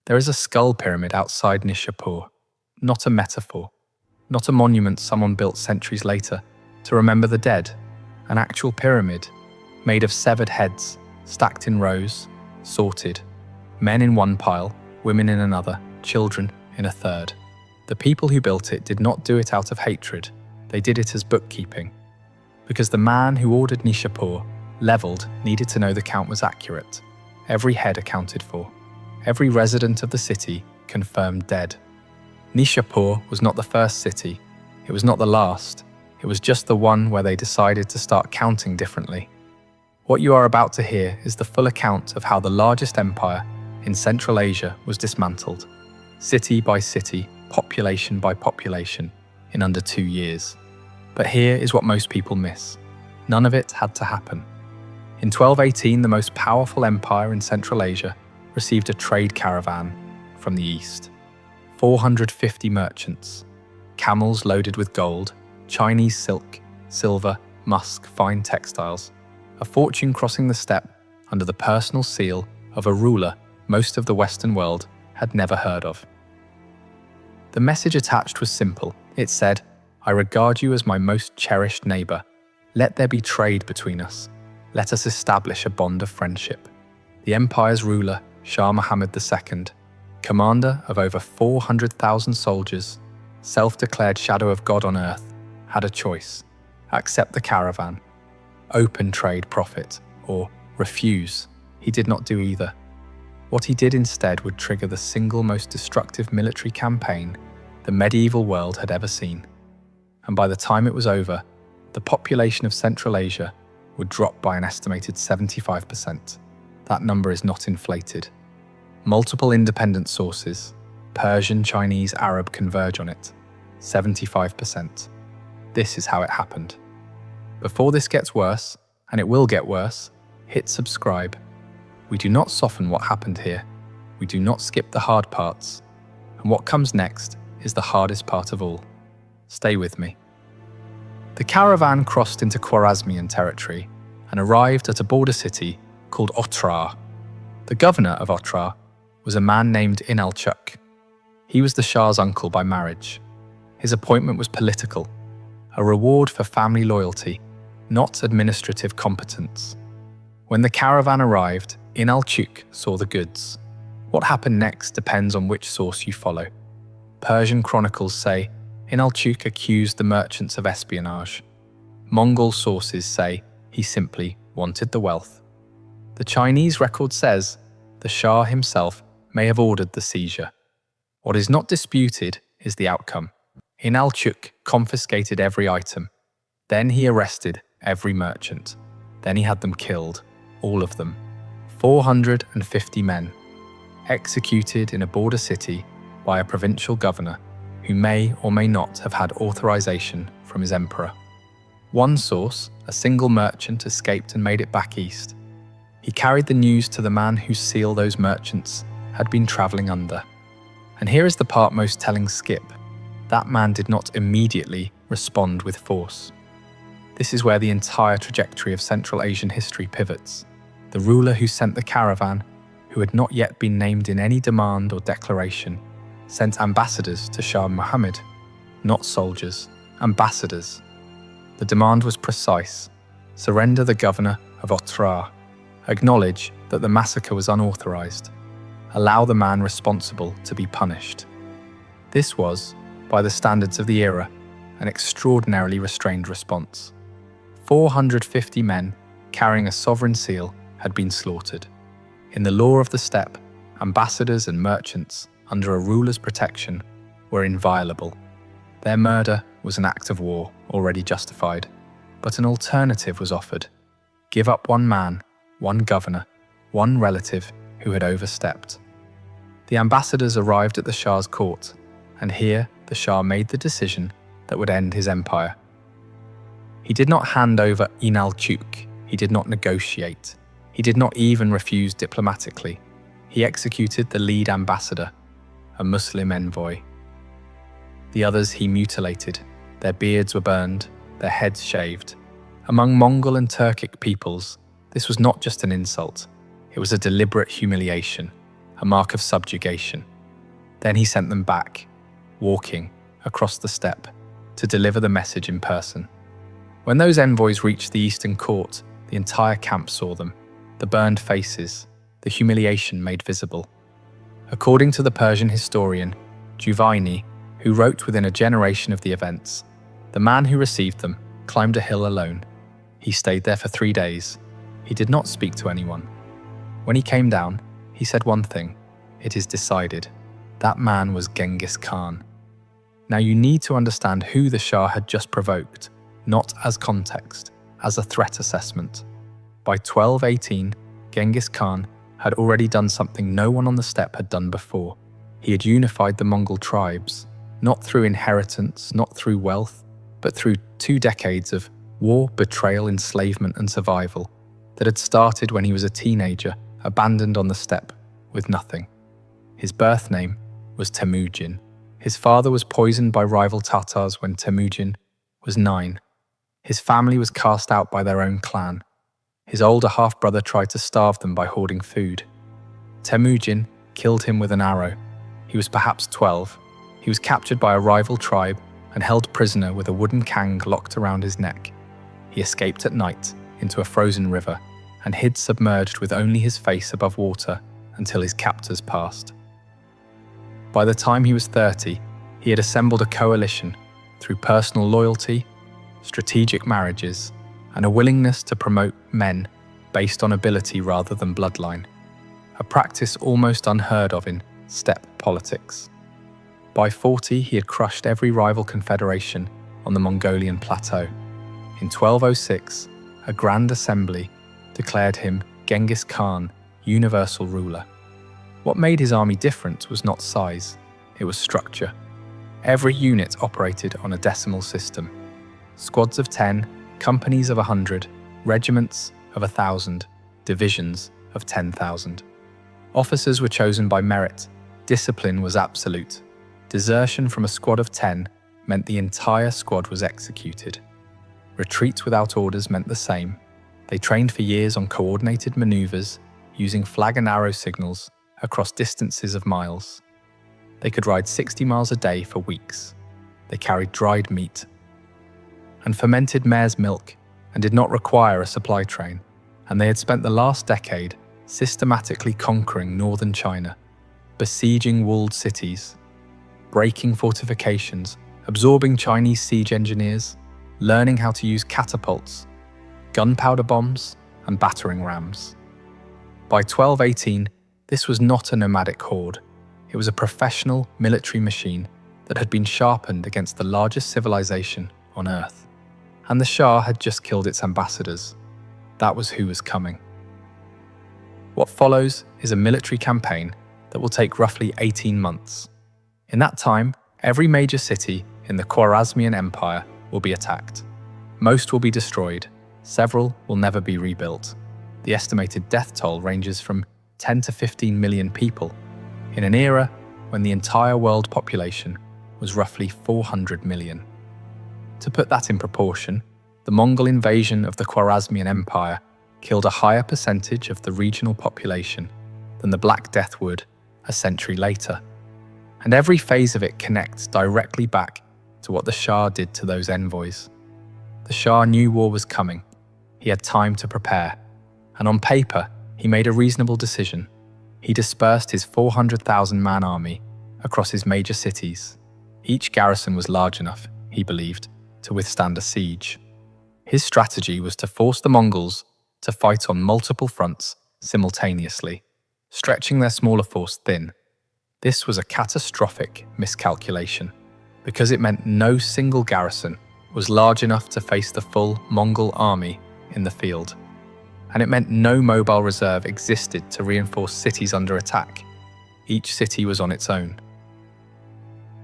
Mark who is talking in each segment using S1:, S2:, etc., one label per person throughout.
S1: There is a skull pyramid outside Nishapur, not a metaphor, not a monument someone built centuries later to remember the dead, an actual pyramid made of severed heads, stacked in rows, sorted, men in one pile, women in another, children in a third. The people who built it did not do it out of hatred, they did it as bookkeeping. Because the man who ordered Nishapur, levelled, needed to know the count was accurate. Every head accounted for. Every resident of the city confirmed dead. Nishapur was not the first city, it was not the last, it was just the one where they decided to start counting differently. What you are about to hear is the full account of how the largest empire in Central Asia was dismantled, city by city, population by population, in under 2 years. But here is what most people miss. None of it had to happen. In 1218, the most powerful empire in Central Asia received a trade caravan from the east. 450 merchants, camels loaded with gold, Chinese silk, silver, musk, fine textiles, a fortune crossing the steppe under the personal seal of a ruler most of the Western world had never heard of. The message attached was simple. It said, "I regard you as my most cherished neighbour. Let there be trade between us. Let us establish a bond of friendship." The empire's ruler, Shah Muhammad II, commander of over 400,000 soldiers, self-declared shadow of God on earth, had a choice: accept the caravan, open trade profit, or refuse. He did not do either. What he did instead would trigger the single most destructive military campaign the medieval world had ever seen. And by the time it was over, the population of Central Asia would drop by an estimated 75%. That number is not inflated. Multiple independent sources, Persian, Chinese, Arab, converge on it. 75%. This is how it happened. Before this gets worse, and it will get worse, hit subscribe. We do not soften what happened here. We do not skip the hard parts. And what comes next is the hardest part of all. Stay with me. The caravan crossed into Khwarazmian territory and arrived at a border city called Otrar. The governor of Otrar was a man named Inalchuk. He was the Shah's uncle by marriage. His appointment was political, a reward for family loyalty, not administrative competence. When the caravan arrived, Inalchuk saw the goods. What happened next depends on which source you follow. Persian chronicles say Inalchuk accused the merchants of espionage. Mongol sources say he simply wanted the wealth. The Chinese record says the Shah himself may have ordered the seizure. What is not disputed is the outcome. Inalchuk confiscated every item. Then he arrested every merchant. Then he had them killed, all of them. 450 men, executed in a border city by a provincial governor who may or may not have had authorization from his emperor. One source, a single merchant, escaped and made it back east. He carried the news to the man whose seal those merchants had been traveling under. And here is the part most telling skip. That man did not immediately respond with force. This is where the entire trajectory of Central Asian history pivots. The ruler who sent the caravan, who had not yet been named in any demand or declaration, sent ambassadors to Shah Muhammad, not soldiers, ambassadors. The demand was precise: surrender the governor of Otrar, acknowledge that the massacre was unauthorized, allow the man responsible to be punished. This was, by the standards of the era, an extraordinarily restrained response. 450 men carrying a sovereign seal had been slaughtered. In the law of the steppe, ambassadors and merchants under a ruler's protection were inviolable. Their murder was an act of war already justified, but an alternative was offered. Give up one man, one governor, one relative who had overstepped. The ambassadors arrived at the Shah's court, and here the Shah made the decision that would end his empire. He did not hand over Inalchuk, he did not negotiate, he did not even refuse diplomatically. He executed the lead ambassador, a Muslim envoy. The others he mutilated, their beards were burned, their heads shaved. Among Mongol and Turkic peoples, this was not just an insult, it was a deliberate humiliation, a mark of subjugation. Then he sent them back, walking across the steppe, to deliver the message in person. When those envoys reached the Eastern Court, the entire camp saw them, the burned faces, the humiliation made visible. According to the Persian historian Juvaini, who wrote within a generation of the events, the man who received them climbed a hill alone. He stayed there for 3 days. He did not speak to anyone. When he came down, he said one thing: "It is decided." That man was Genghis Khan. Now you need to understand who the Shah had just provoked, not as context, as a threat assessment. By 1218, Genghis Khan had already done something no one on the steppe had done before. He had unified the Mongol tribes, not through inheritance, not through wealth, but through 2 decades of war, betrayal, enslavement, and survival that had started when he was a teenager, abandoned on the steppe with nothing. His birth name was Temujin. His father was poisoned by rival Tatars when Temujin was 9. His family was cast out by their own clan. His older half-brother tried to starve them by hoarding food. Temujin killed him with an arrow. He was perhaps 12. He was captured by a rival tribe and held prisoner with a wooden kang locked around his neck. He escaped at night into a frozen river and hid submerged with only his face above water until his captors passed. By the time he was 30, he had assembled a coalition through personal loyalty, strategic marriages, and a willingness to promote men based on ability rather than bloodline, a practice almost unheard of in steppe politics. By 40, he had crushed every rival confederation on the Mongolian plateau. In 1206, a grand assembly declared him Genghis Khan, universal ruler. What made his army different was not size, it was structure. Every unit operated on a decimal system. Squads of 10, companies of 100, regiments of 1,000, divisions of 10,000. Officers were chosen by merit. Discipline was absolute. Desertion from a squad of 10 meant the entire squad was executed. Retreat without orders meant the same. They trained for years on coordinated maneuvers, using flag and arrow signals across distances of miles. They could ride 60 miles a day for weeks. They carried dried meat and fermented mare's milk and did not require a supply train, and they had spent the last decade systematically conquering northern China, besieging walled cities, breaking fortifications, absorbing Chinese siege engineers, learning how to use catapults, gunpowder bombs, and battering rams. By 1218, this was not a nomadic horde. It was a professional military machine that had been sharpened against the largest civilization on Earth. And the Shah had just killed its ambassadors. That was who was coming. What follows is a military campaign that will take roughly 18 months. In that time, every major city in the Khwarazmian Empire will be attacked. Most will be destroyed. Several will never be rebuilt. The estimated death toll ranges from 10 to 15 million people in an era when the entire world population was roughly 400 million. To put that in proportion, the Mongol invasion of the Khwarazmian Empire killed a higher percentage of the regional population than the Black Death would a century later. And every phase of it connects directly back to what the Shah did to those envoys. The Shah knew war was coming. He had time to prepare. And on paper, he made a reasonable decision. He dispersed his 400,000-man army across his major cities. Each garrison was large enough, he believed, to withstand a siege. His strategy was to force the Mongols to fight on multiple fronts simultaneously, stretching their smaller force thin. This was a catastrophic miscalculation, because it meant no single garrison was large enough to face the full Mongol army in the field. And it meant no mobile reserve existed to reinforce cities under attack. Each city was on its own.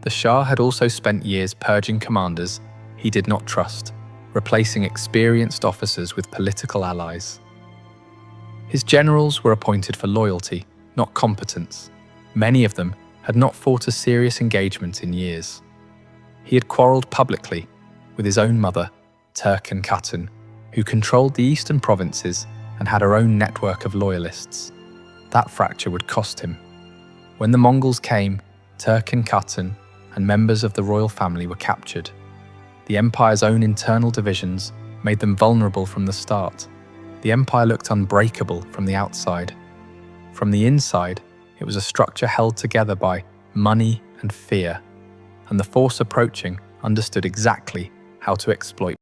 S1: The Shah had also spent years purging commanders he did not trust, replacing experienced officers with political allies. His generals were appointed for loyalty, not competence. Many of them had not fought a serious engagement in years. He had quarrelled publicly with his own mother, Turkan Khatun, who controlled the eastern provinces and had her own network of loyalists. That fracture would cost him. When the Mongols came, Turk and Khatan and members of the royal family were captured. The empire's own internal divisions made them vulnerable from the start. The empire looked unbreakable from the outside. From the inside, it was a structure held together by money and fear, and the force approaching understood exactly how to exploit